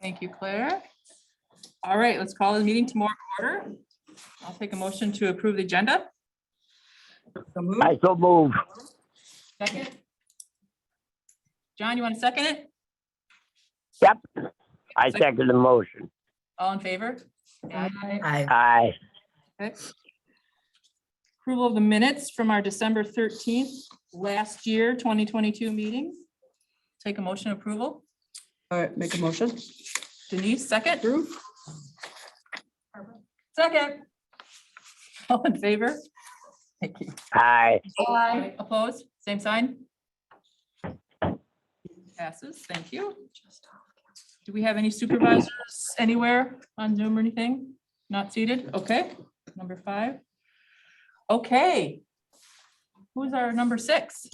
Thank you, Claire. All right, let's call the meeting to more order. I'll take a motion to approve the agenda. I so move. Second. John, you want to second it? Yep. I second the motion. All in favor? Aye. Aye. Okay. Approval of the minutes from our December 13th last year, 2022 meeting. Take a motion approval. All right, make a motion. Denise, second. Second. All in favor? Thank you. Aye. Aye. Opposed? Same sign? Passes. Thank you. Do we have any supervisors anywhere on Zoom or anything? Not seated? Okay. Number 5. Okay. Who's our number 6?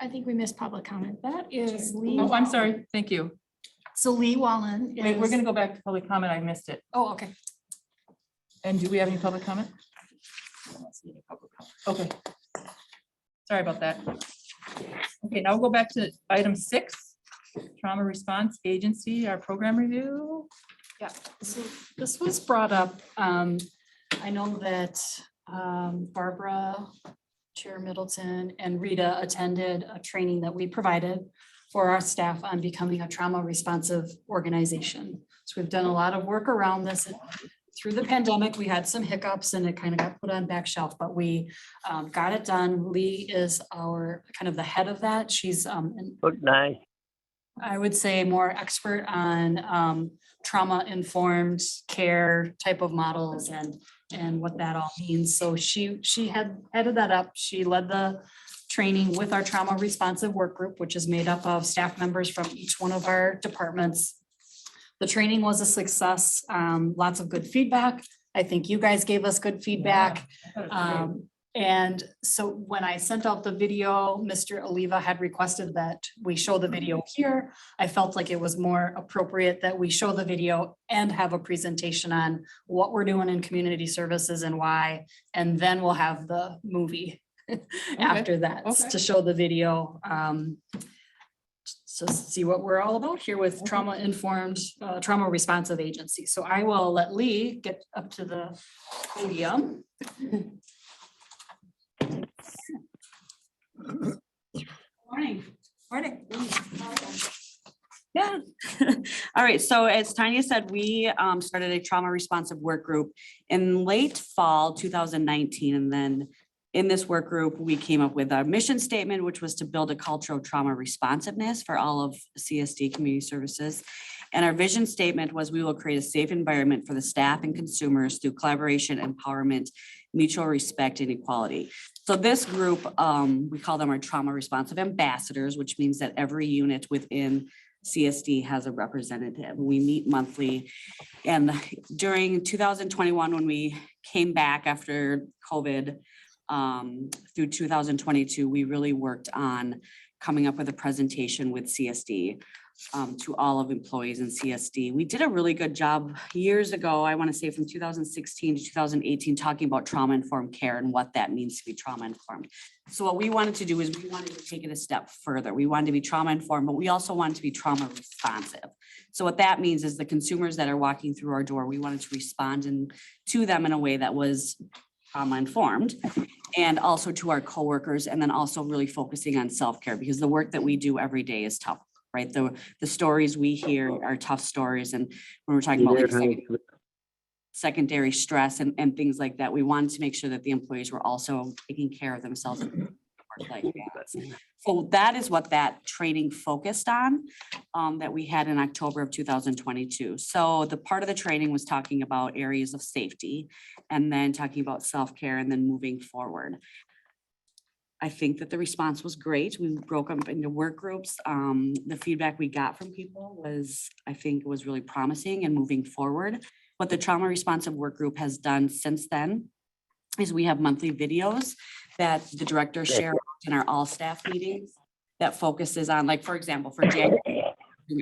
I think we missed public comment. That is Lee. Oh, I'm sorry. Thank you. So Lee Wallen is. Wait, we're gonna go back to public comment. I missed it. Oh, okay. And do we have any public comment? Okay. Sorry about that. Okay, now we'll go back to item 6, trauma response agency, our program review. Yeah, so this was brought up. I know that Barbara, Chair Middleton, and Rita attended a training that we provided for our staff on becoming a trauma responsive organization. So we've done a lot of work around this. Through the pandemic, we had some hiccups and it kind of got put on back shelf, but we got it done. Lee is our kind of the head of that. She's Look nice. I would say more expert on trauma-informed care type of models and what that all means. So she had headed that up. She led the training with our trauma responsive work group, which is made up of staff members from each one of our departments. The training was a success, lots of good feedback. I think you guys gave us good feedback. And so when I sent out the video, Mr. Oliva had requested that we show the video here. I felt like it was more appropriate that we show the video and have a presentation on what we're doing in community services and why, and then we'll have the movie after that to show the video. So see what we're all about here with trauma-informed, trauma responsive agency. So I will let Lee get up to the podium. Morning. Yeah. All right. So as Tanya said, we started a trauma responsive work group in late fall 2019. And then in this work group, we came up with our mission statement, which was to build a culture of trauma responsiveness for all of CSD community services. And our vision statement was we will create a safe environment for the staff and consumers through collaboration, empowerment, mutual respect, and equality. So this group, we call them our trauma responsive ambassadors, which means that every unit within CSD has a representative. We meet monthly. And during 2021, when we came back after COVID, through 2022, we really worked on coming up with a presentation with CSD to all of employees in CSD. We did a really good job years ago, I want to say from 2016 to 2018, talking about trauma-informed care and what that means to be trauma-informed. So what we wanted to do is we wanted to take it a step further. We wanted to be trauma-informed, but we also wanted to be trauma-responsive. So what that means is the consumers that are walking through our door, we wanted to respond to them in a way that was trauma-informed, and also to our coworkers, and then also really focusing on self-care, because the work that we do every day is tough, right? The stories we hear are tough stories. And when we're talking about like secondary stress and things like that, we wanted to make sure that the employees were also taking care of themselves. So that is what that training focused on, that we had in October of 2022. So the part of the training was talking about areas of safety, and then talking about self-care, and then moving forward. I think that the response was great. We broke up into work groups. The feedback we got from people was, I think, was really promising and moving forward. What the trauma responsive work group has done since then is we have monthly videos that the directors share in our all staff meetings that focuses on, like, for example, for January,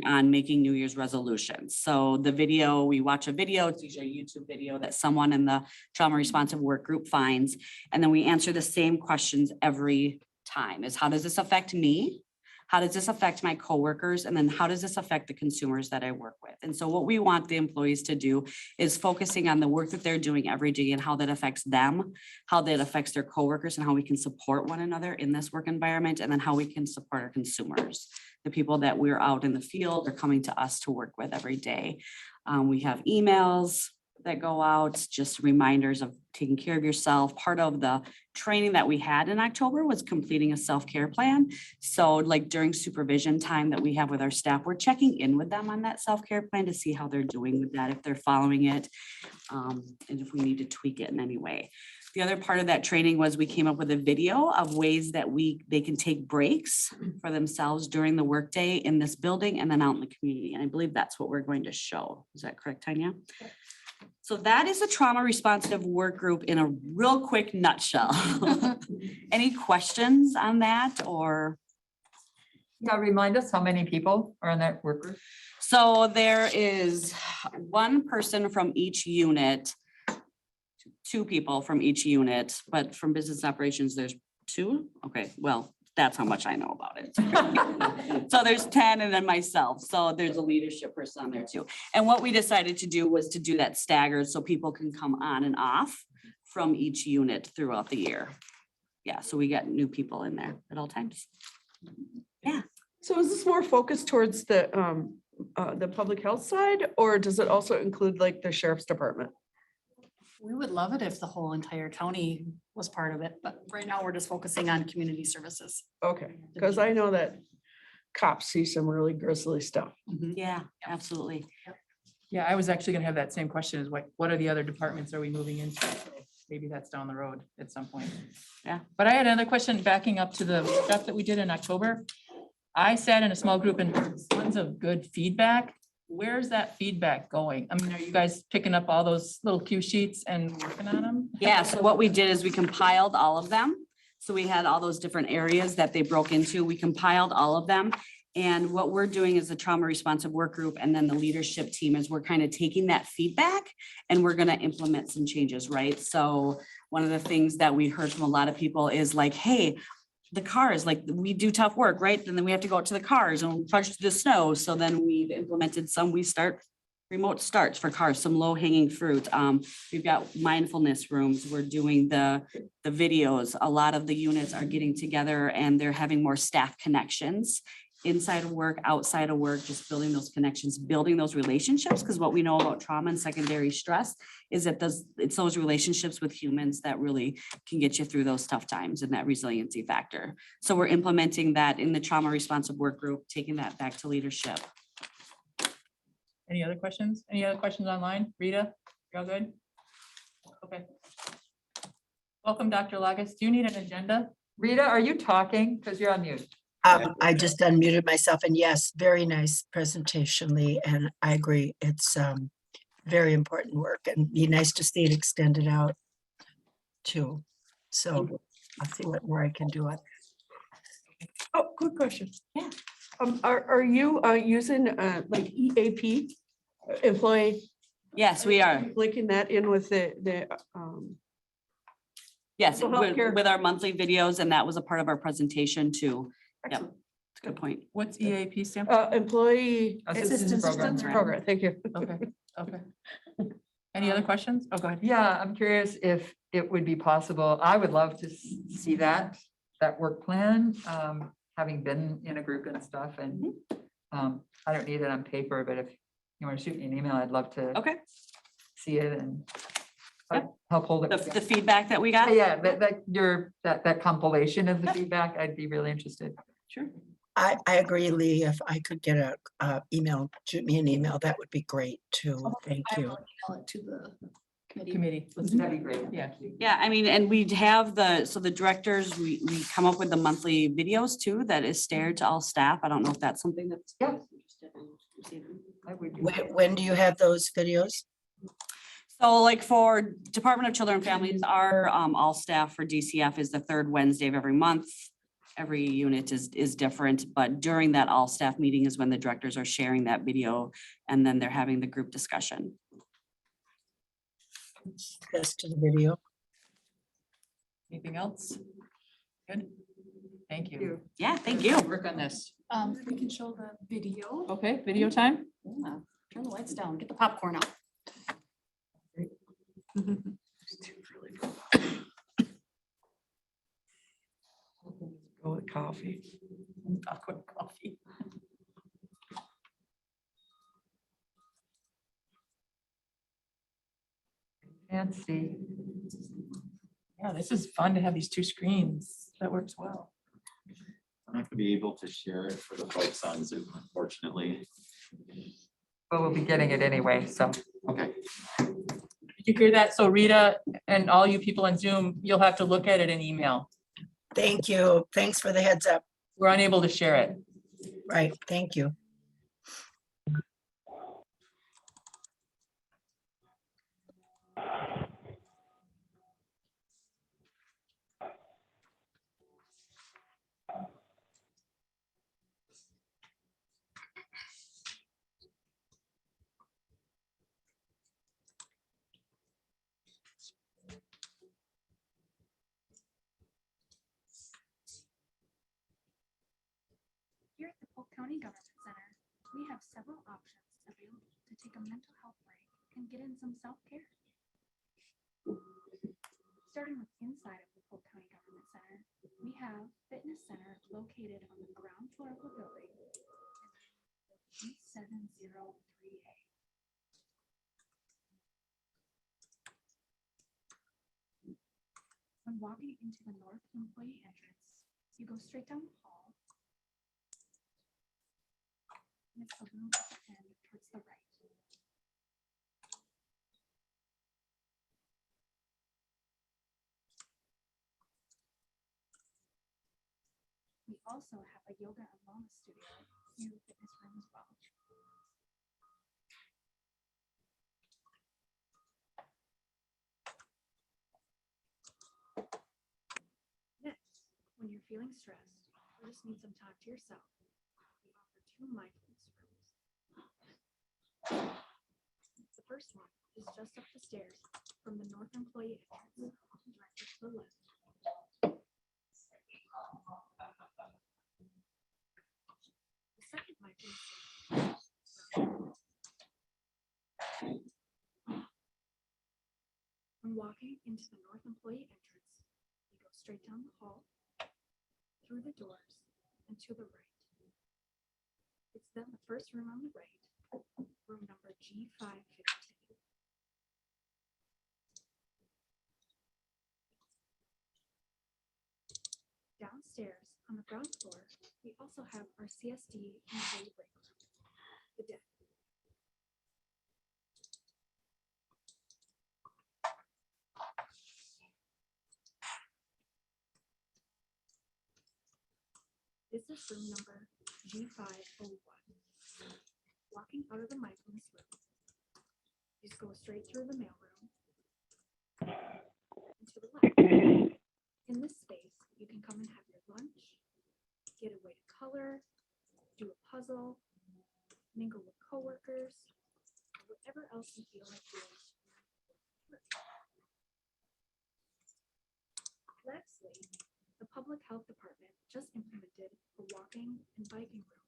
on making New Year's resolutions. So the video, we watch a video, it's usually a YouTube video that someone in the trauma responsive work group finds. And then we answer the same questions every time, is how does this affect me? How does this affect my coworkers? And then how does this affect the consumers that I work with? And so what we want the employees to do is focusing on the work that they're doing every day and how that affects them, how that affects their coworkers, and how we can support one another in this work environment, and then how we can support our consumers, the people that we're out in the field are coming to us to work with every day. We have emails that go out, just reminders of taking care of yourself. Part of the training that we had in October was completing a self-care plan. So like during supervision time that we have with our staff, we're checking in with them on that self-care plan to see how they're doing with that, if they're following it, and if we need to tweak it in any way. The other part of that training was we came up with a video of ways that they can take breaks for themselves during the workday in this building and then out in the community. And I believe that's what we're going to show. Is that correct, Tanya? So that is a trauma responsive work group in a real quick nutshell. Any questions on that or? Yeah, remind us how many people are in that work group? So there is one person from each unit, two people from each unit, but from business operations, there's two. Okay, well, that's how much I know about it. So there's 10 and then myself. So there's a leadership person on there too. And what we decided to do was to do that staggered so people can come on and off from each unit throughout the year. Yeah, so we got new people in there at all times. Yeah. So is this more focused towards the public health side, or does it also include like the sheriff's department? We would love it if the whole entire county was part of it, but right now we're just focusing on community services. Okay, because I know that cops see some really grisly stuff. Yeah, absolutely. Yeah, I was actually gonna have that same question is what are the other departments are we moving into? So maybe that's down the road at some point. Yeah. But I had another question backing up to the stuff that we did in October. I sat in a small group and heard tons of good feedback. Where's that feedback going? I mean, are you guys picking up all those little cue sheets and working on them? Yeah, so what we did is we compiled all of them. So we had all those different areas that they broke into. We compiled all of them. And what we're doing is the trauma responsive work group and then the leadership team is we're kind of taking that feedback and we're going to implement some changes, right? So one of the things that we heard from a lot of people is like, hey, the cars, like we do tough work, right? And then we have to go out to the cars and trudge through the snow. So then we've implemented we start remote starts for cars, some low hanging fruit. We've got mindfulness rooms. We're doing the videos. A lot of the units are getting together and they're having more staff connections inside of work, outside of work, just building those connections, building those relationships. Because what we know about trauma and secondary stress is that it's those relationships with humans that really can get you through those tough times and that resiliency factor. So we're implementing that in the trauma responsive work group, taking that back to leadership. Any other questions? Any other questions online? Rita, you all good? Okay. Welcome, Dr. Lagus. Do you need an agenda? Rita, are you talking? Because you're on mute. I just unmuted myself and yes, very nice presentation, Lee, and I agree. It's very important work and be nice to see it extended out too. So I'll see what more I can do on. Oh, good question. Yeah. Are you using like EAP, employee, Yes, we are. linking that in with the Yes, So healthcare- with our monthly videos, and that was a part of our presentation too. Yep, excellent, that's a good point. What's EAP stand? for? employee Assistance program. program? Thank you. Okay, okay. Any other questions? Oh, go ahead. Yeah, I'm curious if it would be possible. I would love to see that work plan, having been in a group and stuff. And I don't need it on paper, but if you want to shoot me an email, I'd love to Okay, see it and Yep. help hold it. the together. feedback that we got. Yeah, that compilation of the feedback, I'd be really interested. Sure. I agree, Lee. If I could get a email, shoot me an email, that would be great too. Thank I you. will email it to the committee. Committee. That'd be great. Yeah. Yeah, I mean, and we have the directors, we come up with the monthly videos too, that is stared to all staff. I don't know if that's something that's. Yeah. I would do that. When do you have those videos? So like for Department of Children and Families, our all staff for DCF is the third Wednesday of every month. Every unit is different, but during that all staff meeting is when the directors are sharing that video and then they're having the group discussion. Best to the video. Anything else? Good. Thank you. Yeah, thank you. Work on this. If we can show the video. Okay, video time? Yeah, turn the lights down, get the popcorn out. Go with coffee. Awkward coffee. Fancy. Yeah, this is fun to have these two screens. That works well. I'm not gonna be able to share it for the folks on Zoom, unfortunately. But we'll be getting it anyway, so. Okay. Did you hear that? So Rita and all you people on Zoom, you'll have to look at it in email. Thank you. Thanks for the heads up. We're unable to share it. Right, thank you. Here at the Polk County Government Center, we have several options available to take a mental health break and get in some self-care. Starting with inside of the Polk County Government Center, we have Fitness Center located on the ground floor of the building. 8703A. When walking into the north employee entrance, you go straight down the hall. And it's the room at the end towards the right. We also have a yoga and wellness studio in the fitness room as well. Next, when you're feeling stressed or just need some time to yourself, we offer 2 mindfulness rooms. The first one is just up the stairs from the north employee entrance, directly to the left. The second mindfulness room. When walking into the north employee entrance, you go straight down the hall, through the doors, and to the right. It's then the first room on the right, room number G552. Downstairs on the ground floor, we also have our CSD employee break room, the deck. This is room number G501. Walking out of the mindfulness room, you just go straight through the mail room and to the left. In this space, you can come and have your lunch, get a way to color, do a puzzle, mingle with coworkers, or whatever else you feel like doing. Lastly, the Public Health Department just implemented a walking and biking room.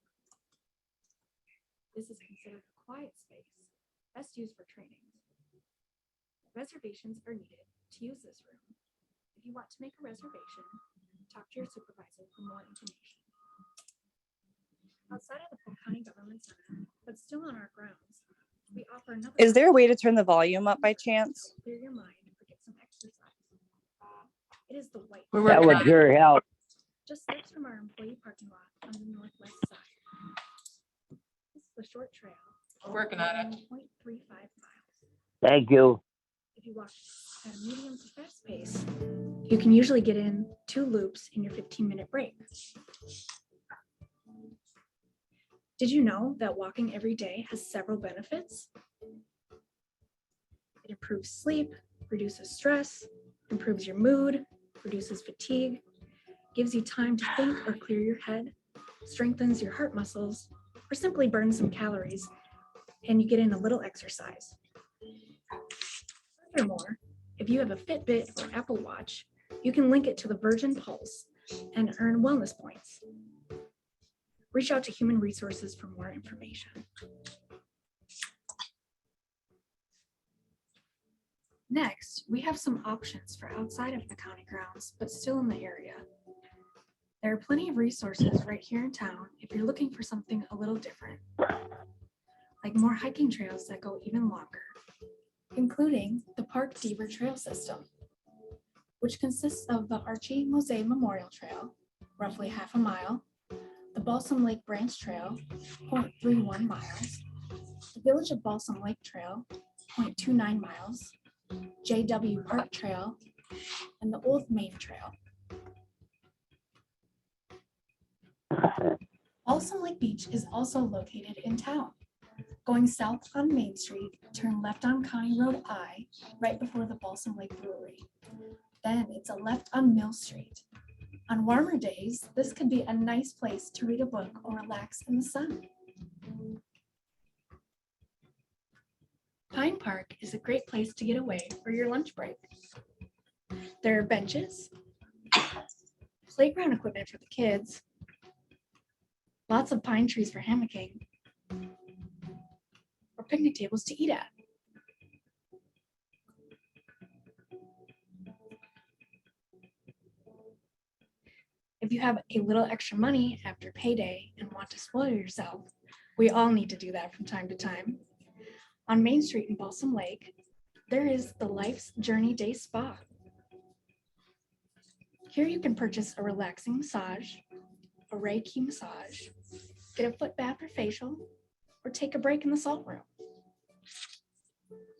This is considered a quiet space, best used for trainings. Reservations are needed to use this room. If you want to make a reservation, talk to your supervisor for more information. Outside of the Polk County Government Center, but still on our grounds, we offer another. Is there a way to turn the volume up by chance? Clear your mind or get some exercise. It is the white. We're That working would on it. sure help. Just steps from our employee parking lot on the northwest side. This is a short trail. We're working on it. 0.35 miles. Thank you. If you walk at a medium to fast pace, you can usually get in 2 loops in your 15-minute break. Did you know that walking every day has several benefits? It improves sleep, reduces stress, improves your mood, reduces fatigue, gives you time to think or clear your head, strengthens your heart muscles, or simply burns some calories, and you get in a little exercise. Furthermore, if you have a Fitbit or Apple Watch, you can link it to the Virgin Pulse, and earn wellness points. Reach out to Human Resources for more information. Next, we have some options for outside of the county grounds, but still in the area. There are plenty of resources right here in town if you're looking for something a little different, like more hiking trails that go even longer, including the Park Deaver Trail System, which consists of the Archie Mosaic Memorial Trail, roughly half a mile, the Balsam Lake Branch Trail, 0.31 miles, the Village of Balsam Lake Trail, 0.29 miles, JW Park Trail, and the Old Main Trail. Balsam Lake Beach is also located in town. Going south on Main Street, turn left on County Road I, right before the Balsam Lake Brewery. Then it's a left on Mill Street. On warmer days, this could be a nice place to read a book or relax in the sun. Pine Park is a great place to get away for your lunch break. There are benches, playground equipment for the kids, lots of pine trees for hammocking, or picnic tables to eat at. If you have a little extra money after payday and want to spoil yourself, we all need to do that from time to time. On Main Street in Balsam Lake, there is the Life's Journey Day Spa. Here you can purchase a relaxing massage, a Reiki massage, get a foot bath or facial, or take a break in the salt room.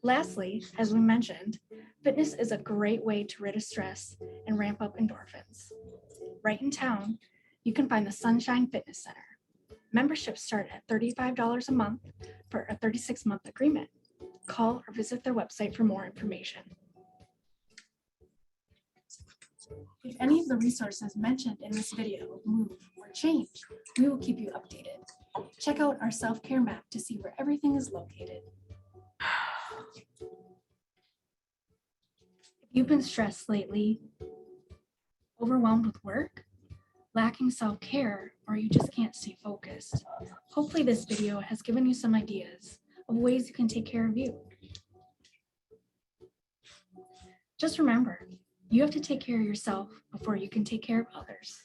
Lastly, as we mentioned, fitness is a great way to rid of stress and ramp up endorphins. Right in town, you can find the Sunshine Fitness Center. Memberships start at $35 a month for a 36-month agreement. Call or visit their website for more information. If any of the resources mentioned in this video move or change, we will keep you updated. Check out our self-care map to see where everything is located. If you've been stressed lately, overwhelmed with work, lacking self-care, or you just can't stay focused, hopefully this video has given you some ideas of ways you can take care of you. Just remember, you have to take care of yourself before you can take care of others.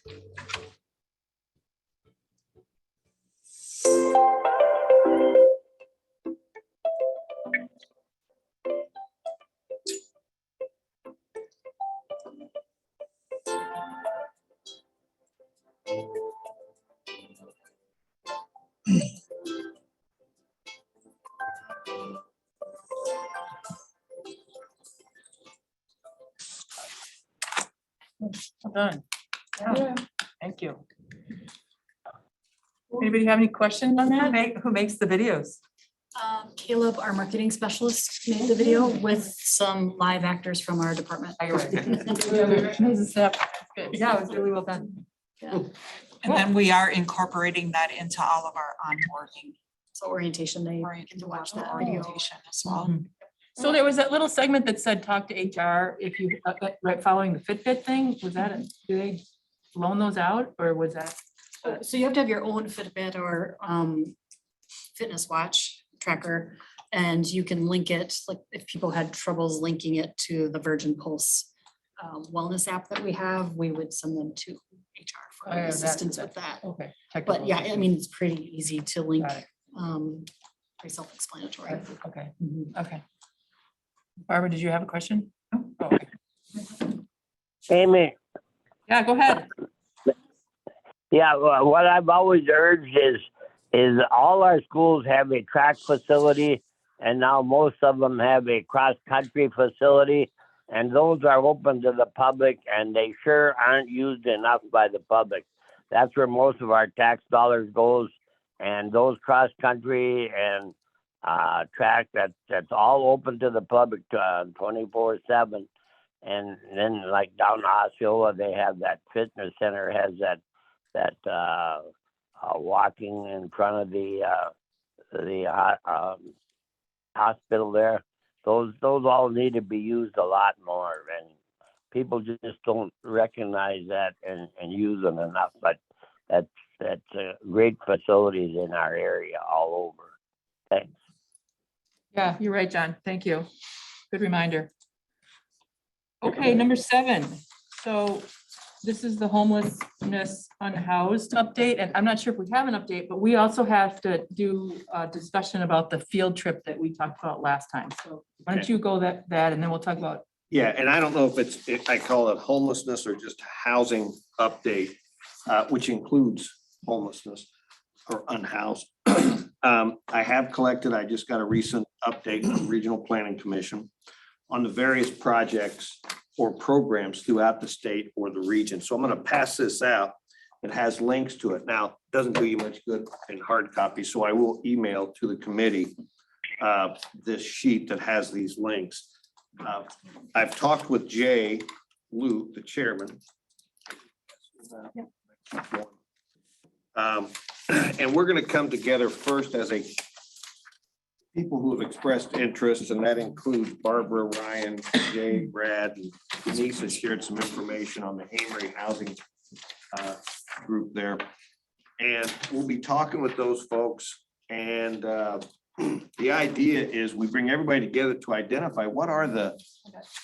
Well done. Yeah, thank you. Anybody have any questions on that? Who makes the videos? Caleb, our marketing specialist, made the video with some live actors from our department. Oh, you're right. Good. Yeah, it was really well done. And then we are incorporating that into all of our onboarding. So orientation, they get to watch that video. Orientation as well. So there was that little segment that said, talk to HR if you, right, following the Fitbit thing, was that, do they loan those out, or was that? So you have to have your own Fitbit or fitness watch tracker, and you can link it, like if people had troubles linking it to the Virgin Pulse wellness app that we have, we would send them to HR for Oh, yeah, assistance with that. Okay. But yeah, I mean, it's pretty easy to link, Got it. pretty self-explanatory. Okay, Mhm. okay. Barbara, did you have a question? Oh, okay. Amy, Yeah, go ahead. yeah, well, what I've always urged is all our schools have a track facility, and now most of them have a cross-country facility, and those are open to the public, and they sure aren't used enough by the public. That's where most of our tax dollars goes, and those cross-country and track, that's all open to the public 24/7. And then like down in Osceola, they have that fitness center, has that walking in front of the hospital there. Those all need to be used a lot more. people just don't recognize that and use them enough, but that's great facilities in our area all over. Thanks. Yeah, you're right, John. Thank you. Good reminder. Okay, number 7. So this is the homelessness unhoused update, and I'm not sure if we have an update, but we also have to do a discussion about the field trip that we talked about last time. So why don't you go that, and then we'll talk about, Yeah, and I don't know if I call it homelessness or just housing update, which includes homelessness or unhoused. I have collected, I just got a recent update from the Regional Planning Commission on the various projects or programs throughout the state or the region. So I'm going to pass this out. It has links to it. Now, it doesn't do you much good in hard copy, so I will email to the committee this sheet that has these links. I've talked with Jay Luke, the chairman. And we're going to come together first as a people who have expressed interest, and that includes Barbara, Ryan, Jay, Brad, and Denise has shared some information on the Amory Housing group there. And we'll be talking with those folks. And the idea is we bring everybody together to identify what are the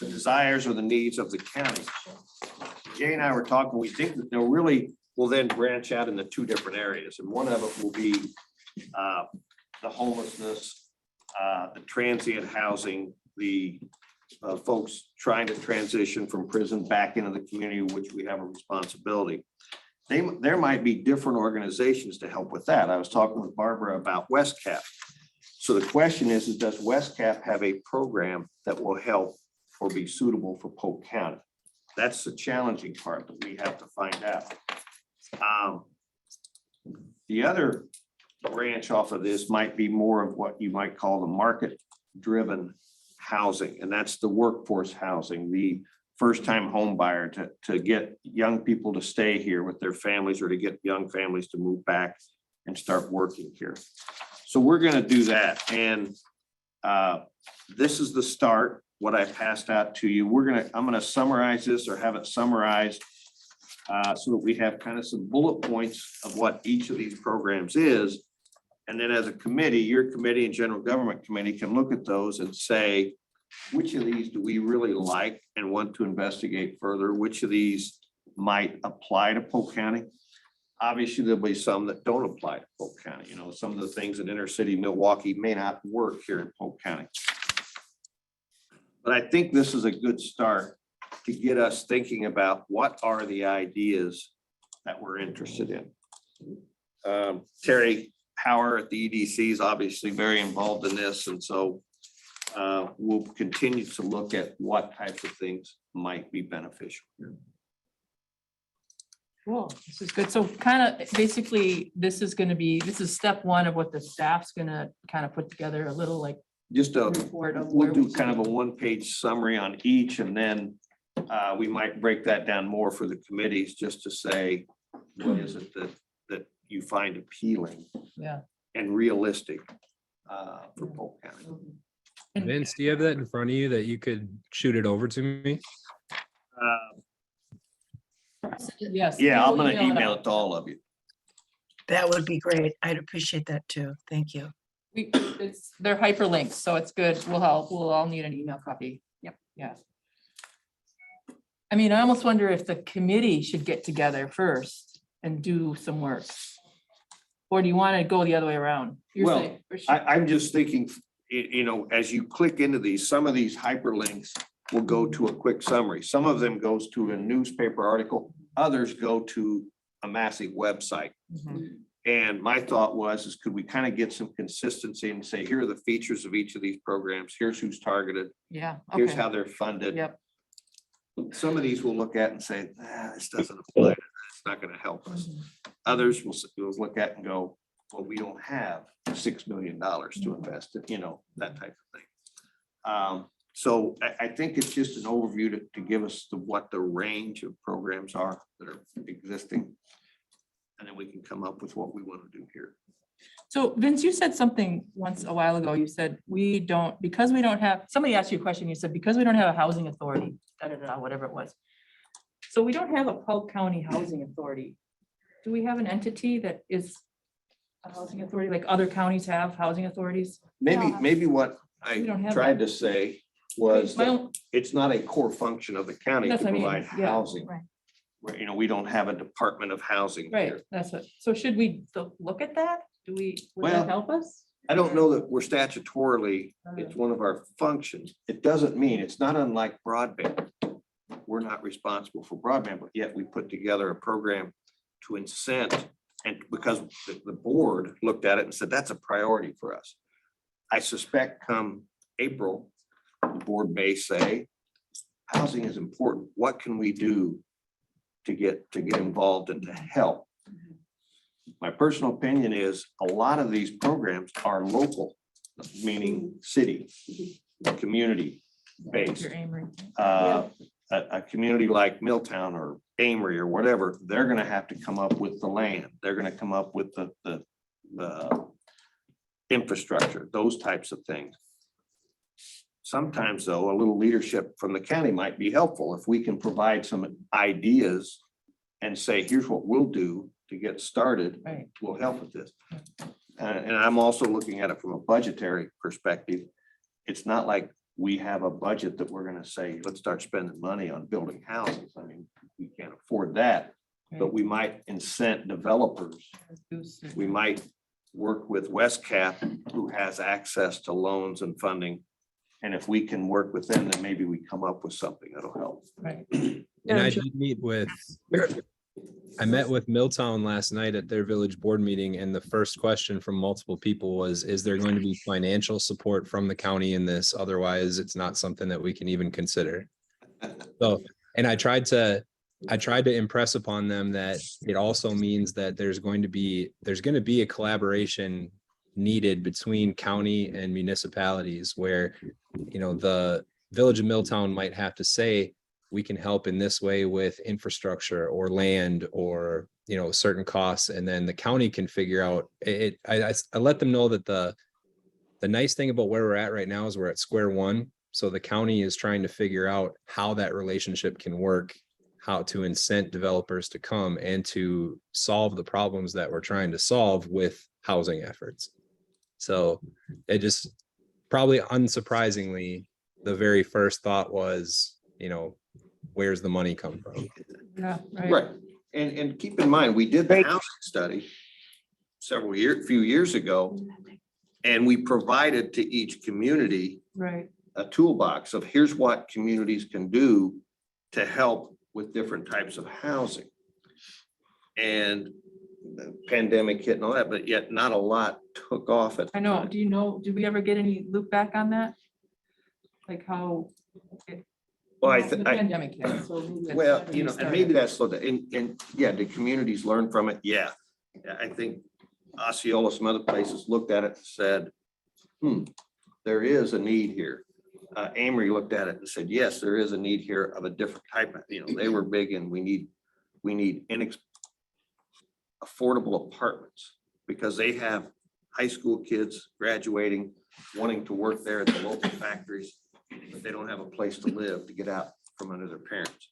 desires or the needs of the county. Jay and I were talking, we think that they'll really will then branch out into 2 different areas. And one of it will be the homelessness, the transient housing, the folks trying to transition from prison back into the community, which we have a responsibility. There might be different organizations to help with that. I was talking with Barbara about WestCap. So the question is does WestCap have a program that will help or be suitable for Polk County? That's the challenging part that we have to find out. The other branch off of this might be more of what you might call the market-driven housing, and that's the workforce housing, the first-time home buyer to get young people to stay here with their families or to get young families to move back and start working here. So we're going to do that, and this is the start. What I passed out to you, I'm going to summarize this or have it summarized so that we have kind of some bullet points of what each of these programs is. And then as a committee, your committee and general government committee can look at those and say, which of these do we really like and want to investigate further? Which of these might apply to Polk County? Obviously, there'll be some that don't apply to Polk County. You know, some of the things in inner city Milwaukee may not work here in Polk County. But I think this is a good start to get us thinking about what are the ideas that we're interested in. Terry Power at the EDC is obviously very involved in this, and so we'll continue to look at what types of things might be beneficial. cool, this is good. So kind of basically, this is step 1 of what the staff's gonna kind of put together a little like Just report of we'll where do we kind of a 1-page summary on each, and then we might break that down more for the committees just to say, what is it that you find appealing Yeah. and realistic for Polk County? Vince, do you have that in front of you that you could shoot it over to me? Yes. Yeah, I'm we'll gonna email out. it to all of you. That would be great. I'd appreciate that too. Thank you. They're hyperlinks, so it's good. We'll all need an email copy. Yep. Yeah. I mean, I almost wonder if the committee should get together first and do some work. Or do you want to go the other way around? You're Well, saying- or should- I'm just thinking, you know, as you click into these, some of these hyperlinks will go to a quick summary. Some of them goes to a newspaper article, others go to a massive website. Mhm. And my thought is could we kind of get some consistency and say, here are the features of each of these programs, here's who's targeted, Yeah. here's Okay. how they're funded. Yep. Some of these we'll look at and say, this doesn't apply, it's not going to help us. Mhm. Others we'll look at and go, well, we don't have $6 million to invest in, you know, that type of thing. So I think it's just an overview to give us what the range of programs are that are existing. And then we can come up with what we want to do here. So Vince, you said something once a while ago. You said because we don't have, somebody asked you a question. You said, because we don't have a housing authority. Da, da, da. whatever it was. So we don't have a Polk County Housing Authority. Do we have an entity that is a housing authority, like other counties have housing authorities? Maybe what We don't I have tried to say was My that own- it's not a core function of the county to That's what I mean, provide yeah, housing. right. Where, we don't have a Department of Housing Right, here. that's what, so should we look at that? Would Well, that help us? I don't know that we're statutorily, it's one of our functions. It doesn't mean, it's not unlike broadband. We're not responsible for broadband, but yet we put together a program to incent. And because the board looked at it and said, that's a priority for us. I suspect come April, the board may say, housing is important. What can we do to get involved and to help? My personal opinion is a lot of these programs are local, meaning city, community based. Your Amory. A community like Milltown or Amory or whatever, they're gonna have to come up with the land. They're gonna come up with the infrastructure, those types of things. Sometimes though, a little leadership from the county might be helpful if we can provide some ideas and say, here's what we'll do to get started. Right. We'll help with this. And I'm also looking at it from a budgetary perspective. It's not like we have a budget that we're gonna say, let's start spending money on building houses. I mean, we can't afford that, but we might incent developers. We might work with Westcap, who has access to loans and funding. And if we can work with them, then maybe we come up with something that'll help. Right. And I did meet with, I met with Milltown last night at their village board meeting, and the first question from multiple people was, is there going to be financial support from the county in this? Otherwise, it's not something that we can even consider. So, and I tried to impress upon them that it also means that there's going to be a collaboration needed between county and municipalities where, you know, the village of Milltown might have to say, we can help in this way with infrastructure or land or, you know, certain costs. And then the county can figure out it. I let them know that the nice thing about where we're at right now is we're at square one. So the county is trying to figure out how that relationship can work, how to incent developers to come and to solve the problems that we're trying to solve with housing efforts. So it just probably unsurprisingly, the very first thought was, you know, where's the money come from? Yeah, Right. And keep in mind, we did the housing study few years ago. And we provided to each community Right. a toolbox of here's what communities can do to help with different types of housing. And the pandemic hit and all that, but yet not a lot took off at. I know, do you know, did we ever get any loop back on that? Like how? Well, The pandemic hit, so maybe that's well, when you we know, and started. maybe that's so that, and yeah, did communities learn from it? Yeah. I think Osceola, some other places looked at it and said, there is a need here. Amory looked at it and said, yes, there is a need here of a different type of, you know, they were big and we need affordable apartments because they have high school kids graduating, wanting to work there at the local factories, but they don't have a place to live to get out from under their parents.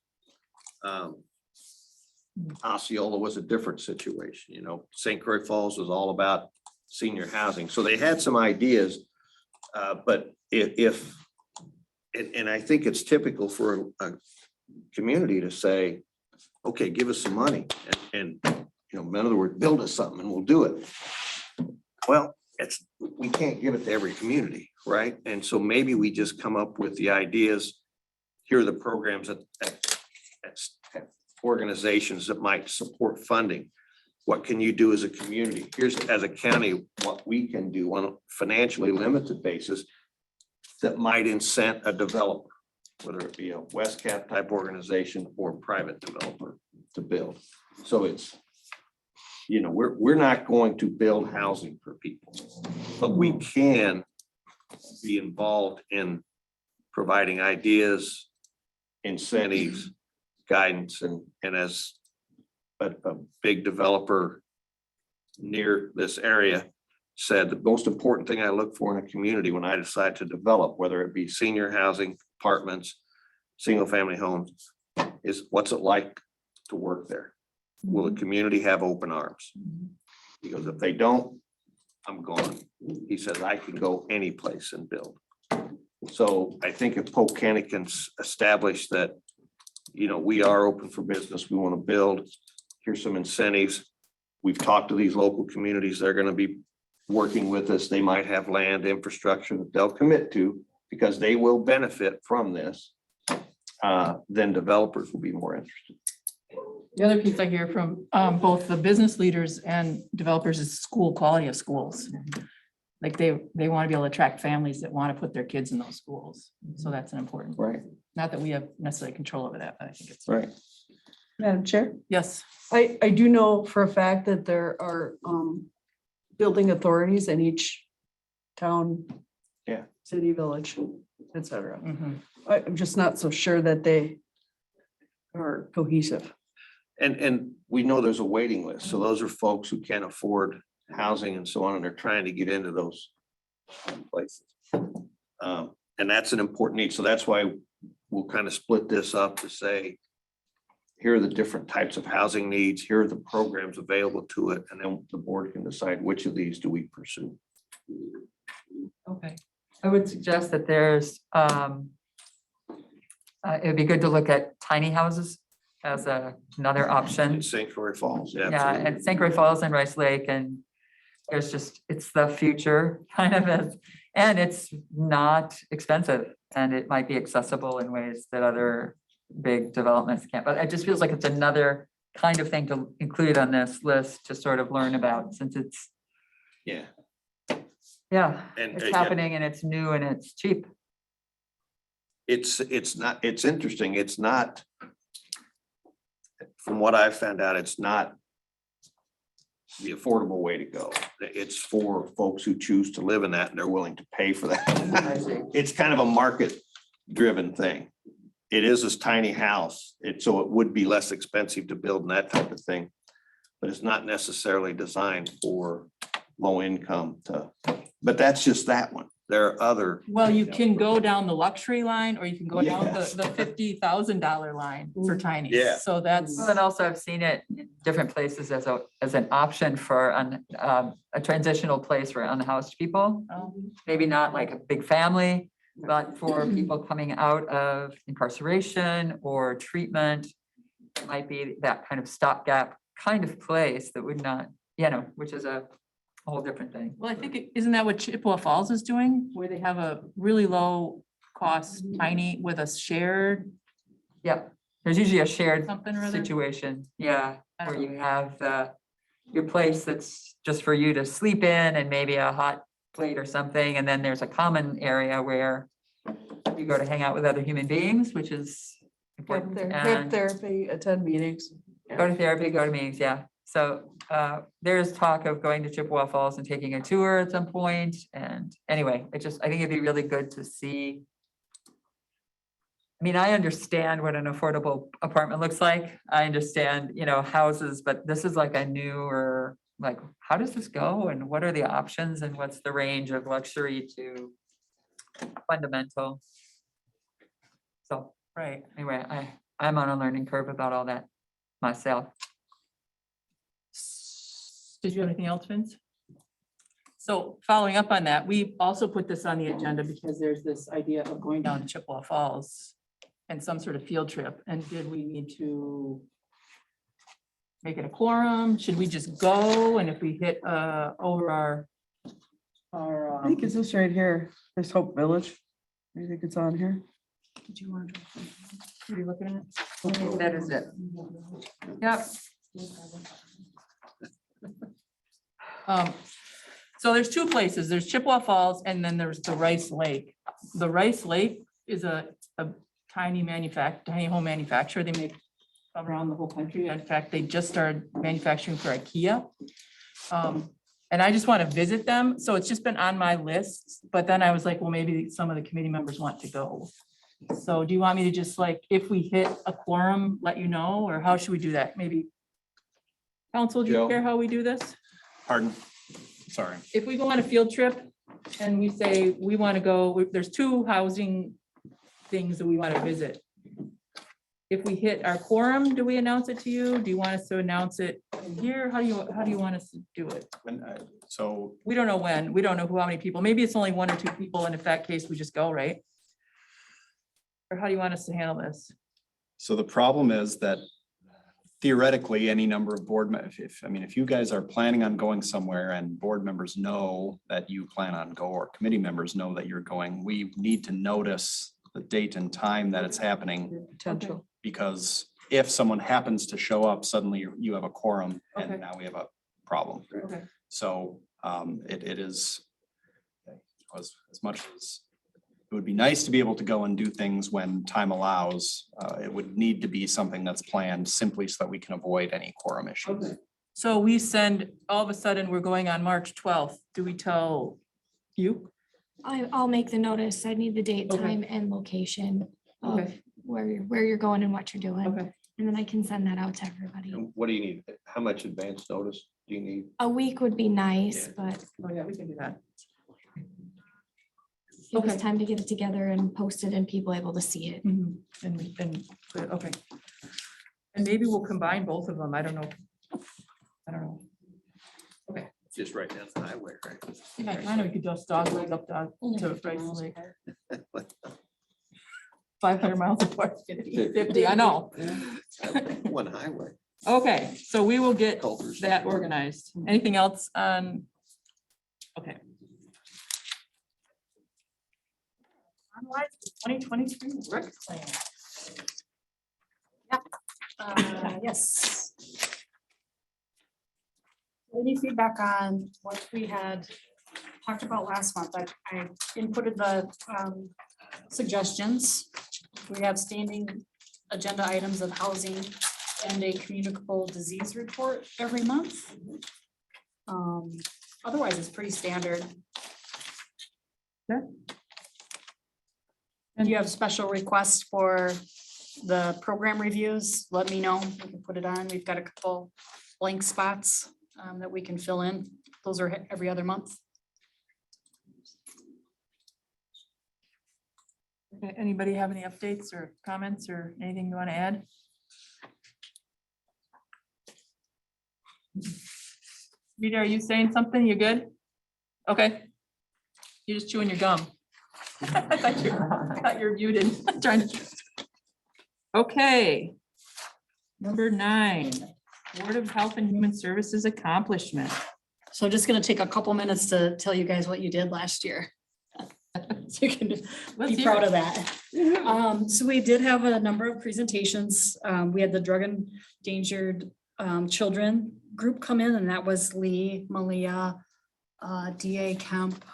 Osceola was a different situation, you know, St. Croix Falls was all about senior housing. So they had some ideas, but and I think it's typical for a community to say, okay, give us some money and you know, in other words, build us something and we'll do it. Well, we can't give it to every community, right? And so maybe we just come up with the ideas. Here are the programs at organizations that might support funding. What can you do as a community? Here's, as a county, what we can do on a financially limited basis that might incent a developer, whether it be a Westcap type organization or private developer to build. So it's, you know, we're not going to build housing for people, but we can be involved in providing ideas, incentives, guidance, and as a big developer near this area said, the most important thing I look for in a community when I decide to develop, whether it be senior housing, apartments, single-family homes, is what's it like to work there? Will the community have open arms? He goes, if they don't, I'm gone. He says, I can go any place and build. So I think if Polk County can establish that, you know, we are open for business, we want to build, here's some incentives. We've talked to these local communities, they're going to be working with us. They might have land infrastructure that they'll commit to because they will benefit from this. Then developers will be more interested. The other piece I hear from both the business leaders and developers is school quality of schools. Like they want to be able to attract families that want to put their kids in those schools. So that's an important, Right. not that we have necessarily control over that, but I think it's. Right. Madam Chair, Yes. I do know for a fact that there are building authorities in each town. Yeah. City, village, et cetera. Mhm. I'm just not so sure that they are cohesive. And we know there's a waiting list. So those are folks who can't afford housing and so on, and they're trying to get into those places. And that's an important need. So that's why we'll kind of split this up to say, here are the different types of housing needs, here are the programs available to it, and then the board can decide which of these do we pursue. Okay. I would suggest that there's, it'd be good to look at tiny houses as another option. In Sanctuary Falls, yeah. Yeah, absolutely. and St. Croix Falls and Rice Lake, and there's just, it's the future kind of, and it's not expensive, and it might be accessible in ways that other big developments can't, but it just feels like it's another kind of thing to include on this list to sort of learn about, since it's, Yeah. yeah, And, it's yeah. happening and it's new and it's cheap. It's not, it's interesting. It's not, from what I've found out, it's not the affordable way to go. It's for folks who choose to live in that and they're willing to pay for that. It's kind of a market driven thing. It is this tiny house. So it would be less expensive to build and that type of thing. But it's not necessarily designed for low income but that's just that one. There are other. Well, you can go down the luxury line or you can go down Yes. the $50,000 line for tiny. Yeah. So that's. Well, and also I've seen it in different places as an option for a transitional place for unhoused people. Maybe not like a big family, but for people coming out of incarceration or treatment. It might be that kind of stopgap kind of place that would not, which is a whole different thing. Well, I think, isn't that what Chippewa Falls is doing, where they have a really low cost tiny with a shared Yeah, there's usually a shared something or other? situation, yeah, I where don't you have your place that's just for you to sleep in and maybe a hot plate or something, and then there's a common area where you go to hang out with other human beings, which is important. Have And therapy, attend meetings. go to therapy, go to meetings, yeah. So there's talk of going to Chippewa Falls and taking a tour at some point. And anyway, I think it'd be really good to see. I mean, I understand what an affordable apartment looks like. I understand, houses, but this is like a newer, like, how does this go? And what are the options and what's the range of luxury to fundamental? So, Right. anyway, I'm on a learning curve about all that myself. Did you have anything else, Vince? So following up on that, we also put this on the agenda because there's this idea of going down to Chippewa Falls and some sort of field trip. And did we need to make it a quorum? Should we just go? And if we hit over our I think it's this right here, this Hope Village. I think it's on here. Did you want to? What are you looking at? That is it. Yep. So there's two places. There's Chippewa Falls and then there's the Rice Lake. The Rice Lake is a tiny home manufacturer. They make around the whole country. In fact, they just started manufacturing for IKEA. And I just want to visit them. So it's just been on my list, but then I was like, well, maybe some of the committee members want to go. So do you want me to just like, if we hit a quorum, let you know, or how should we do that? Maybe. Council, do you Joe? care how we do this? Pardon? Sorry. If we go on a field trip and we say we want to go, there's two housing things that we want to visit. if we hit our quorum, do we announce it to you? Do you want us to announce it here? How do you want us to do it? So We don't know when. We don't know how many people. Maybe it's only 1 or 2 people, and if that case, we just go, right? Or how do you want us to handle this? So the problem is that theoretically, any number of board, if you guys are planning on going somewhere and board members know that you plan on go, or committee members know that you're going, we need to notice the date and time that it's happening. Potential. Because if someone happens to show up, suddenly you have a quorum Okay. and now we have a problem. Okay. So it is as much as it would be nice to be able to go and do things when time allows, it would need to be something that's planned simply so that we can avoid any quorum issues. Okay. So we send, all of a sudden, we're going on March 12th. Do we tell you? I'll make the notice. I need the date, Okay. time and location of Okay. where you're going and what you're doing. Okay. And then I can send that out to everybody. And what do you need? How much advance notice do you need? A week would be nice, but Oh, yeah, we can do that. give us Okay. time to get it together and post it and people able to see it. And, okay. And maybe we'll combine both of them. I don't know. Just right down the highway, right? Yeah, I know you could just dog leg up dog to Rice Lake. 500 miles apart, 50, I know. One highway. Okay, so we will get Culver's. that organized. Anything else on? Okay. Finalize the 2023 rec plan. Yes. Any feedback on what we had talked about last month? I inputted the suggestions. We have standing agenda items of housing and a communicable disease report every month. Otherwise, it's pretty standard. Yeah. And you have special requests for the program reviews, let me know. We can put it on. We've got a couple blank spots that we can fill in. Those are every other month. Okay, anybody have any updates or comments or anything you want to add? Rita, are you saying something? You good? Okay. You're just chewing your gum. I thought you're muted. Trying to. Okay. Number 9, Board of Health and Human Services accomplishment. So I'm just gonna take a couple minutes to tell you guys what you did last year. So you can Let's be hear proud it. of that. So we did have a number of presentations. We had the drug endangered children group come in, and that was Lee, Malia, DA Kemp,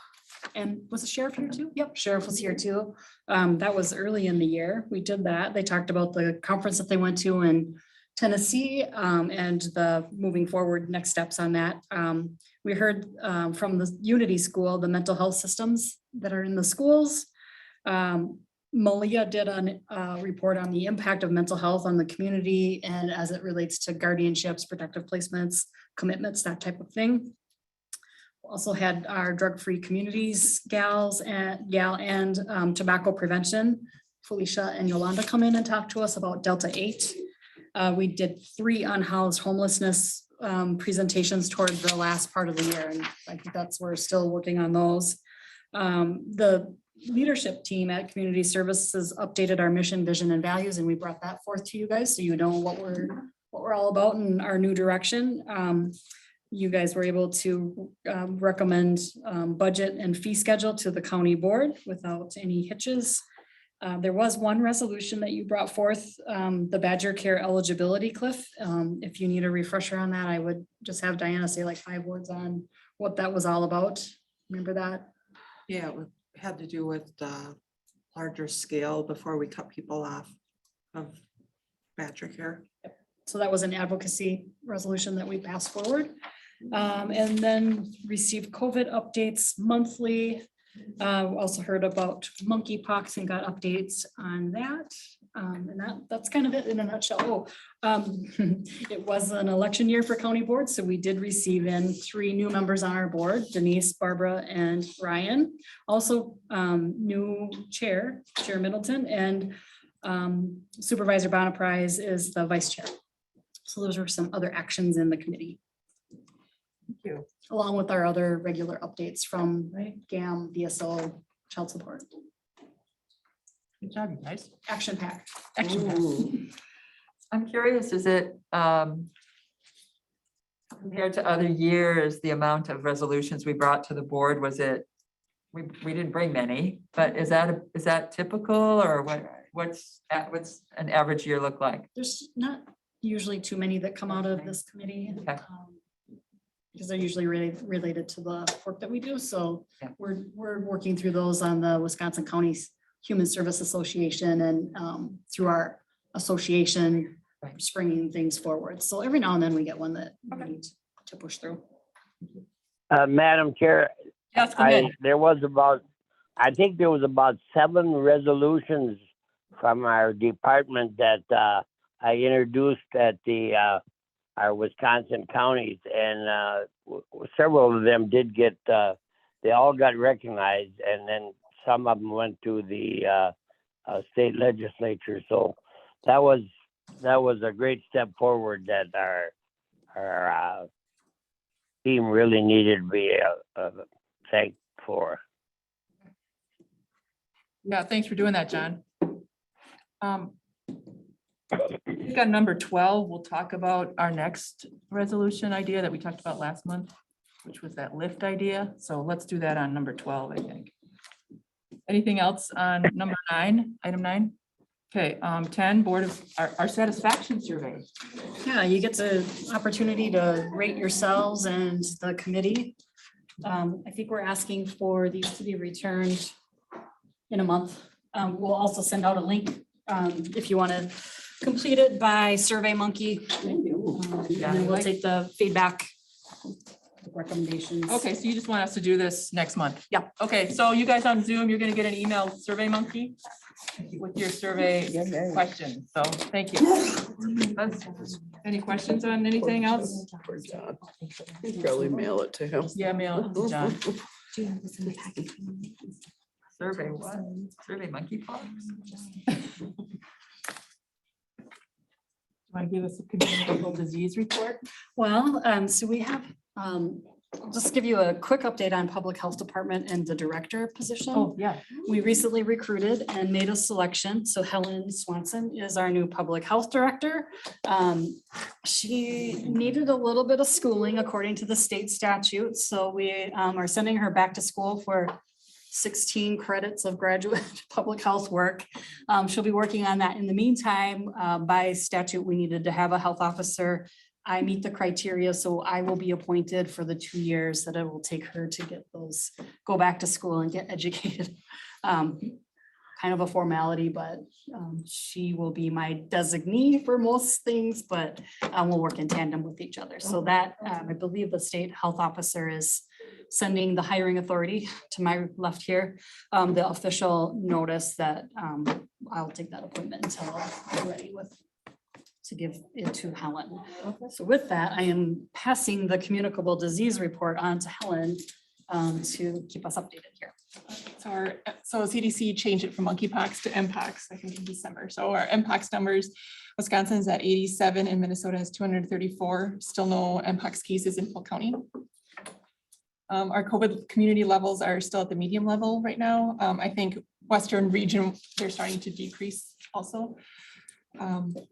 and was the sheriff here too? Yep, sheriff was here too. That was early in the year. We did that. They talked about the conference that they went to in Tennessee, and the moving forward next steps on that. We heard from the Unity School, the mental health systems that are in the schools. Malia did a report on the impact of mental health on the community and as it relates to guardianships, protective placements, commitments, that type of thing. Also had our drug-free communities gal and tobacco prevention, Felicia and Yolanda, come in and talk to us about Delta 8. We did 3 unhoused homelessness presentations toward the last part of the year, and I think we're still working on those. The leadership team at Community Services updated our mission, vision, and values, and we brought that forth to you guys so you know what we're all about in our new direction. You guys were able to recommend budget and fee schedule to the county board without any hitches. There was one resolution that you brought forth, the Badger Care eligibility, Cliff. If you need a refresher on that, I would just have Diana say like 5 words on what that was all about. Remember that? Yeah, it had to do with the larger scale before we cut people off of Badger Care. So that was an advocacy resolution that we passed forward. And then received COVID updates monthly. Also heard about monkeypox and got updates on that. And that's kind of it in a nutshell. It was an election year for county board, so we did receive in 3 new members on our board, Denise, Barbara, and Ryan. Also, new chair Middleton, and Supervisor Bonaprise is the vice chair. So those are some other actions in the committee. Thank you. Along with our other regular updates from GAM, VSO, child support. Good job, you guys. Action packed. Action packed. I'm curious, is it compared to other years, the amount of resolutions we brought to the board, was it, we didn't bring many, but is that typical, or what's an average year look like? There's not usually too many that come out of this committee. Okay. Because they're usually related to the work that we do. So Yeah. we're working through those on the Wisconsin County Human Service Association and through our association, Right. springing things forward. So every now and then we get one that we need to push through. Madam Chair, Yes, go ahead. I think there was about 7 resolutions from our department that I introduced at our Wisconsin counties, and several of them did get, they all got recognized, and then some of them went to the state legislature. So that was a great step forward that our team really needed to be thanked for. Yeah, thanks for doing that, John. I think on number 12, we'll talk about our next resolution idea that we talked about last month, which was that lift idea. So let's do that on number 12, I think. Anything else on number 9, item 9? Okay, 10, board of our satisfaction survey. Yeah, you get the opportunity to rate yourselves and the committee. I think we're asking for these to be returned in a month. We'll also send out a link if you want to complete it by Survey Monkey. And then we'll take the feedback recommendations. Okay, so you just want us to do this next month? Yeah. Okay, so you guys on Zoom, you're gonna get an email, Survey Monkey, with your survey questions. So thank you. Any questions on anything else? Poor John. You'd probably mail it to him. Yeah, mail it to John. Survey what? Survey monkeypox? Want to give us a communicable disease report? Well, so we have, I'll just give you a quick update on Public Health Department and the director position. Oh, yeah. We recently recruited and made a selection. So Helen Swanson is our new public health director. She needed a little bit of schooling according to the state statute. So we are sending her back to school for 16 credits of graduate public health work. She'll be working on that. In the meantime, by statute, we needed to have a health officer. I meet the criteria, so I will be appointed for the 2 years that it will take her to get those, go back to school and get educated. Kind of a formality, but she will be my designee for most things, but we'll work in tandem with each other. So that, I believe the state health officer is sending the hiring authority to my left here, the official notice that I'll take that appointment until I'm ready with to give it to Helen. So with that, I am passing the communicable disease report on to Helen to keep us updated here. So CDC changed it from monkeypox to mpox, I think in December. So our mpox numbers, Wisconsin is at 87 and Minnesota has 234. Still no mpox cases in Polk County. Our COVID community levels are still at the medium level right now. I think Western region, they're starting to decrease also.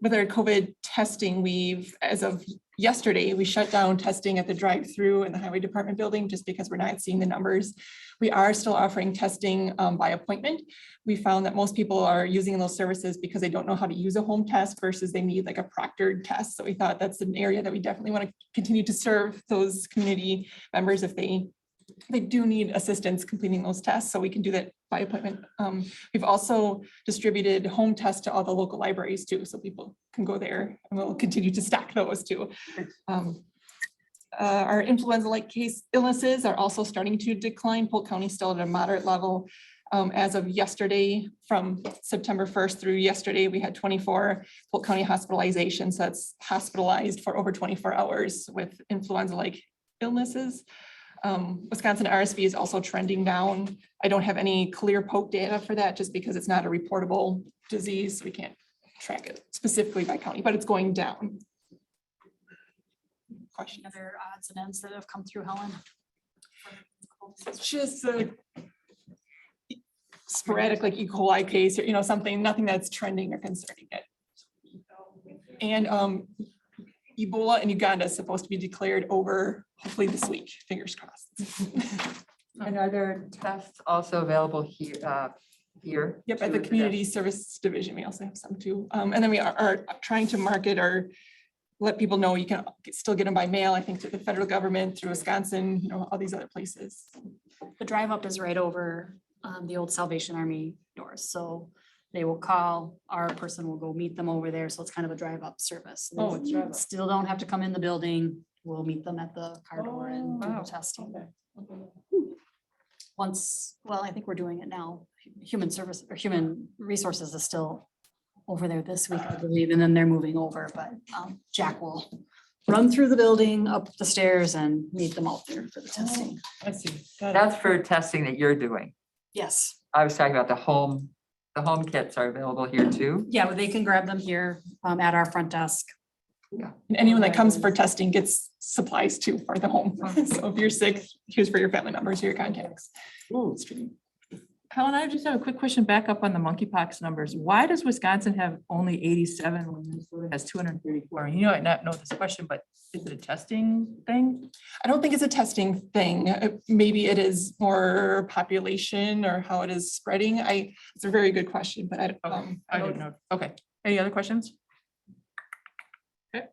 With our COVID testing, as of yesterday, we shut down testing at the drive-through in the highway department building just because we're not seeing the numbers. We are still offering testing by appointment. We found that most people are using those services because they don't know how to use a home test versus they need like a proctored test. So we thought that's an area that we definitely want to continue to serve those community members if they do need assistance completing those tests, so we can do that by appointment. We've also distributed home tests to all the local libraries too, so people can go there, and we'll continue to stack those too. Our influenza-like case illnesses are also starting to decline. Polk County still at a moderate level. As of yesterday, from September 1st through yesterday, we had 24 Polk County hospitalizations. That's hospitalized for over 24 hours with influenza-like illnesses. Wisconsin RSV is also trending down. I don't have any clear Polk data for that just because it's not a reportable disease. We can't track it specifically by county, but it's going down. Question. Other odds and ends that have come through, Helen? Just sporadic, like E. coli case, or, something, nothing that's trending or concerning it. And Ebola in Uganda is supposed to be declared over hopefully this week, fingers crossed. And are there tests also available here? Here? Yep, at the Community Service Division, we also have some too. And then we are trying to market or let people know you can still get them by mail, I think, to the federal government, through Wisconsin, all these other places. The drive up is right over the old Salvation Army doors, so they will call, our person will go meet them over there, so it's kind of a drive up service. They Oh, it's drive up. Still don't have to come in the building, we'll meet them at the car door and do the testing. Once, well, I think we're doing it now, human service or human resources is still over there this week, I believe, and then they're moving over, but Jack will run through the building, up the stairs and meet them out there for the testing. I see. Got it. That's for testing that you're doing. Yes, I was talking about the home kits are available here too. yeah, but they can grab them here at our front desk. And anyone that comes for testing gets supplies too for the home. So if you're sick, here's for your family members, your contacts. Helen, I just have a quick question back up on the monkeypox numbers. Why does Wisconsin have only 87 when Minnesota has 234? You might not know this question, but is it a testing thing? I don't think it's a testing thing. Maybe it is more population or how it is spreading. It's a very good question, but I don't know. Okay. Any other questions? Okay.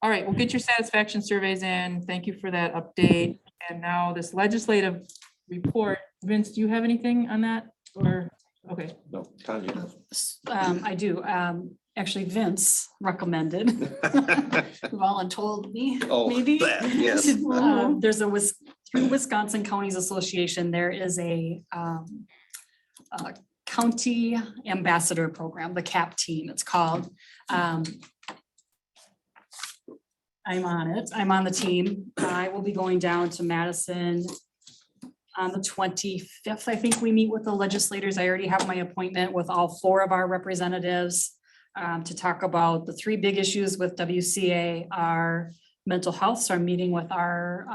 All right, we'll get your satisfaction surveys in. Thank you for that update. And now this legislative report. Vince, do you have anything on that or, okay. No, Tanya. I do. Actually, Vince recommended, voluntold me, Oh, maybe. that, yes. There's through Wisconsin Counties Association, there is a county ambassador program, the CAP team, it's called. I'm on it. I'm on the team. I will be going down to Madison on the 25th. I think we meet with the legislators. I already have my appointment with all 4 of our representatives to talk about the 3 big issues with WCA, our mental health. So I'm meeting with our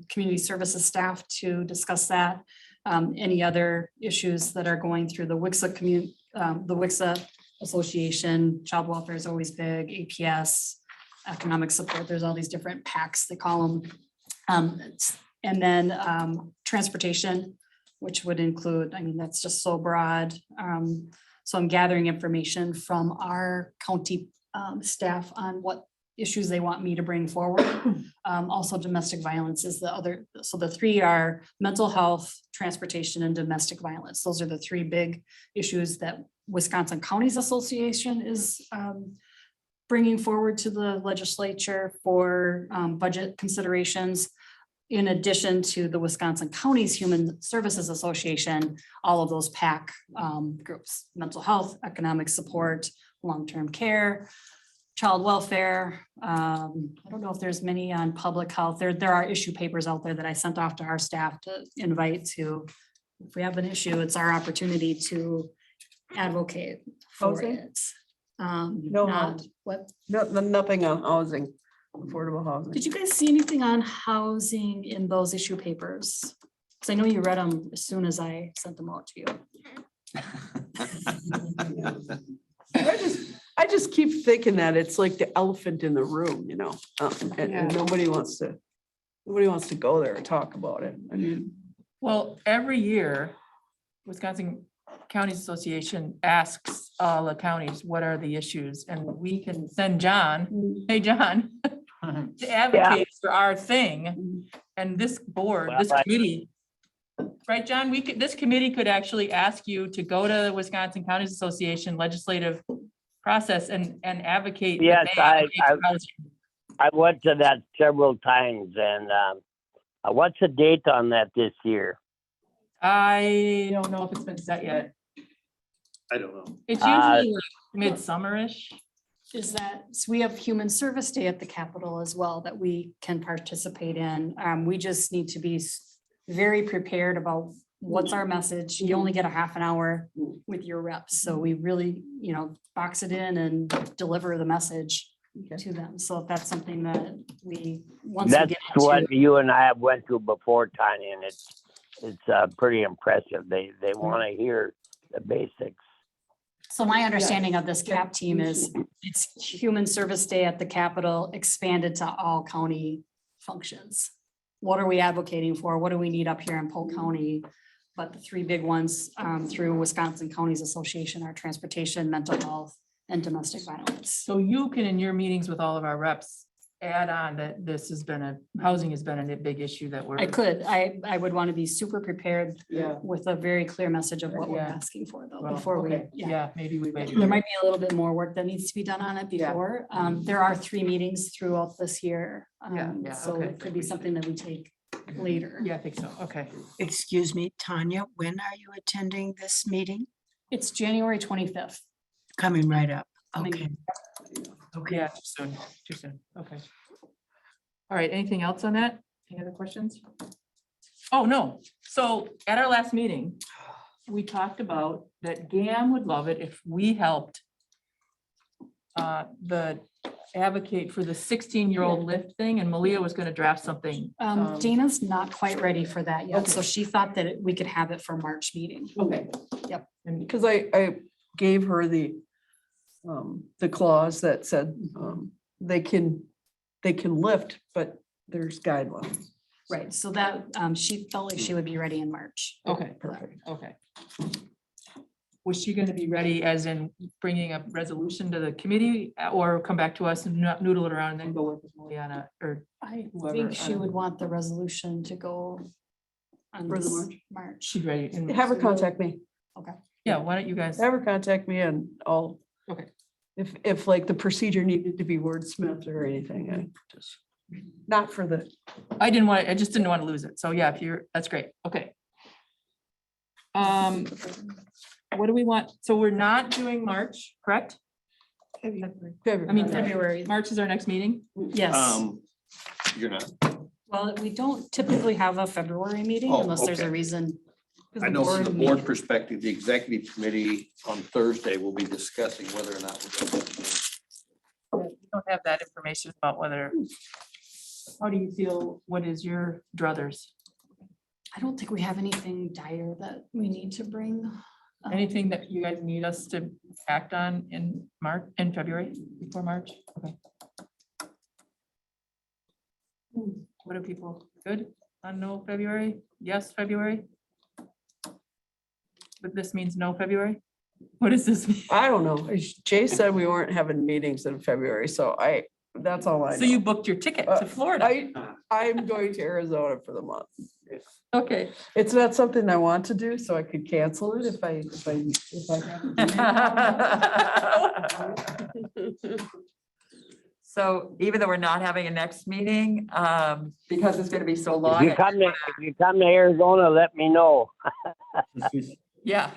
community services staff to discuss that. Any other issues that are going through the WICSA Association, child welfare is always big, APS, economic support. There's all these different PACs, they call them. And then transportation, which would include, that's just so broad. So I'm gathering information from our county staff on what issues they want me to bring forward. Also domestic violence is the other, so the 3 are mental health, transportation, and domestic violence. Those are the 3 big issues that Wisconsin Counties Association is bringing forward to the legislature for budget considerations. In addition to the Wisconsin Counties Human Services Association, all of those PAC groups, mental health, economic support, long-term care, child welfare. I don't know if there's many on public health. There are issue papers out there that I sent off to our staff to invite to. If we have an issue, it's our opportunity to advocate for Housing? it. No, Not what. nothing on housing, affordable housing. Did you guys see anything on housing in those issue papers? Because I know you read them as soon as I sent them out to you. I just keep thinking that it's like the elephant in the room, and nobody wants to go there and talk about it. I mean, Well, every year, Wisconsin Counties Association asks all the counties, what are the issues? And we can send John, hey, John, to advocate for our thing. And this board, Well, this committee, right, John, this committee could actually ask you to go to the Wisconsin Counties Association legislative process and advocate. that Yes, they advocate for housing. I went to that several times, and what's the date on that this year? I don't know if it's been set yet. I don't know. It's usually like midsummer-ish. is that, so we have Human Service Day at the Capitol as well that we can participate in. We just need to be very prepared about what's our message. You only get a half an hour with your reps, so we really, box it in and deliver the message to them. So if that's something that once we That's get what into. you and I have went through before, Tanya, and it's pretty impressive. They want to hear the basics. So my understanding of this CAP team is it's Human Service Day at the Capitol expanded to all county functions. What are we advocating for? What do we need up here in Polk County? But the three big ones through Wisconsin Counties Association are transportation, mental health, and domestic violence. So you can, in your meetings with all of our reps, add on that housing has been a big issue that we're. I could, I would want to be super prepared with a very clear message of what we're Yeah. asking for though, Well, before we, okay. Yeah, maybe we wait. There might be a little bit more work that needs to be done on it before. There are 3 meetings throughout this year. Yeah, So okay. it could be something that we take later. Yeah, I think so. Okay. Excuse me, Tanya, when are you attending this meeting? It's January 25th. Coming right up. Coming- Okay. Okay. Yeah, too soon. Okay. All right, anything else on that? Any other questions? Oh, no. So at our last meeting, we talked about that GAM would love it if we helped advocate for the 16-year-old lift thing, and Malia was gonna draft something. Dana's not quite ready for that yet, so she thought that we could have it for March meeting. Okay. Yep. Because I gave her the clause that said, they can lift, but there's guidelines. Right, so that, she felt like she would be ready in March. Okay, perfect. Okay. Was she gonna be ready as in bringing a resolution to the committee or come back to us and noodle it around and then go work with Mariana or? I Whoever, think she I don't would want the resolution to go on For the this March? March. she's ready? and- Have her contact me. Yeah, why don't you guys? Have her contact me and I'll. Okay. If like the procedure needed to be wordsmithed or anything, I just, not for the. I just didn't want to lose it. So yeah, that's great. Okay. What do we want? So we're not doing March, correct? I mean, February. March is our next meeting. Yes, You're not. well, we don't typically have a February meeting Oh, unless there's a okay. reason. I know from the board perspective, the executive committee on Thursday will be discussing whether or not we're going to. We don't have that information about whether. How do you feel? What is your druthers? I don't think we have anything dire that we need to bring. Anything that you guys need us to act on in February, before March? Okay. What are people, good on no February? Yes, February? But this means no February? What does this mean? I don't know. Jay said we weren't having meetings in February, so that's all I know. So you booked your ticket to Florida? I'm going to Arizona for the month. Okay. It's not something I want to do, so I could cancel it if I. So even though we're not having a next meeting, because it's gonna be so If long. you come to Arizona, let me know. Yeah.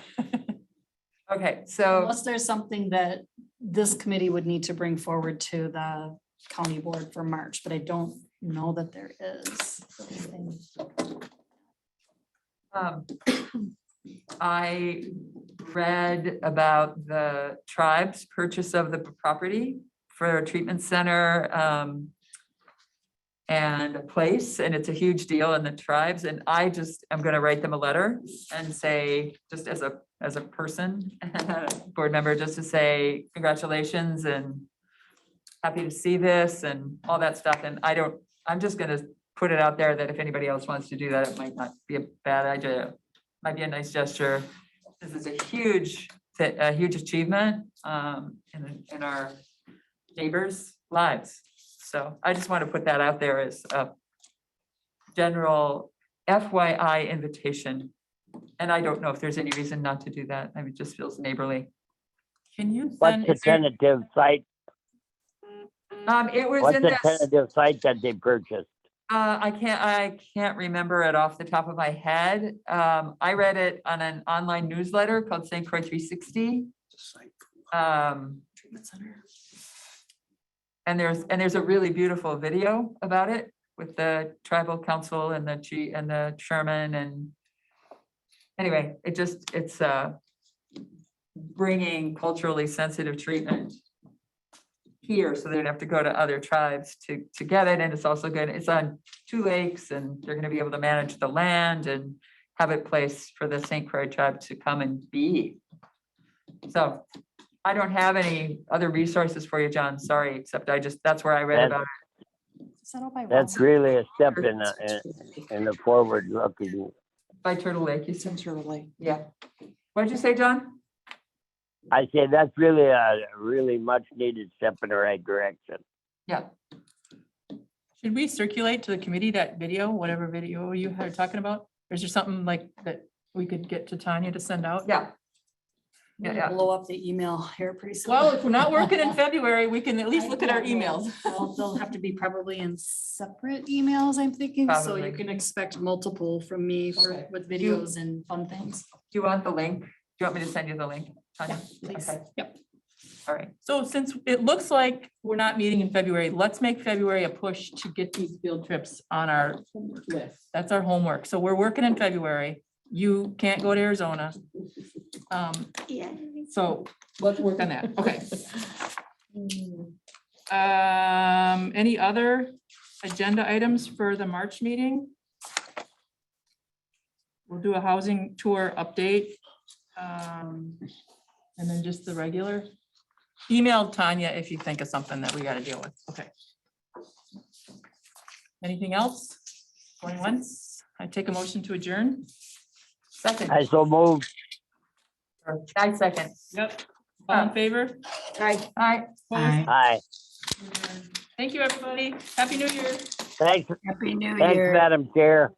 Okay, so, Unless there's something that this committee would need to bring forward to the county board for March, but I don't know that there is. I read about the tribe's purchase of the property for a treatment center and a place, and it's a huge deal in the tribes, and I'm gonna write them a letter and say, just as a person, board member, just to say congratulations and happy to see this and all that stuff, and I'm just gonna put it out there that if anybody else wants to do that, it might not be a bad idea. Might be a nice gesture. This is a huge achievement in our neighbors' lives. So I just want to put that out there as a general FYI invitation. And I don't know if there's any reason not to do that. I mean, it just feels neighborly. Can you What's send? the tentative site? It was What's in the this, tentative site that they purchased? I can't remember it off the top of my head. I read it on an online newsletter called St. Croix 360. Treatment center. And there's a really beautiful video about it with the tribal council and the chief and the Sherman and anyway, it's bringing culturally sensitive treatment here, so they don't have to go to other tribes to get it. And it's also good, it's on 2 lakes and they're gonna be able to manage the land and have it placed for the St. Croix tribe to come and be. So I don't have any other resources for you, John, sorry, except that's where I read about it. Is that all by That's Ross? really a step in the forward looking. By Turtle Lake, you said? Central Lake. Yeah. What'd you say, John? I say that's really a really much needed step in the right direction. Yeah. Should we circulate to the committee that video, whatever video you are talking about? Or is there something like that we could get to Tanya to send out? Yeah. I'm gonna Yeah. Blow up the email here pretty soon. Well, if we're not working in February, we can at least look at our emails. Well, they'll have to be probably in separate emails, I'm thinking, so you Probably. can expect multiple from me Okay. with videos and fun things. Do you want the link? Do you want me to send you the link, Tanya? Please. Okay. Yep. All right. So since it looks like we're not meeting in February, let's make February a push to get these field trips on our list. That's our homework. So we're working in February. You can't go to Arizona. So let's work on that. Okay. Any other agenda items for the March meeting? We'll do a housing tour update. And then just the regular. Email Tanya if you think of something that we got to deal with. Okay. Anything else? Going once? I take a motion to adjourn. Second. I so moved. I second. Yep. All in favor? Aye. Opposed? Hi. Thank you, everybody. Happy New Year. Thanks, Happy New thanks, Year. Madam Chair.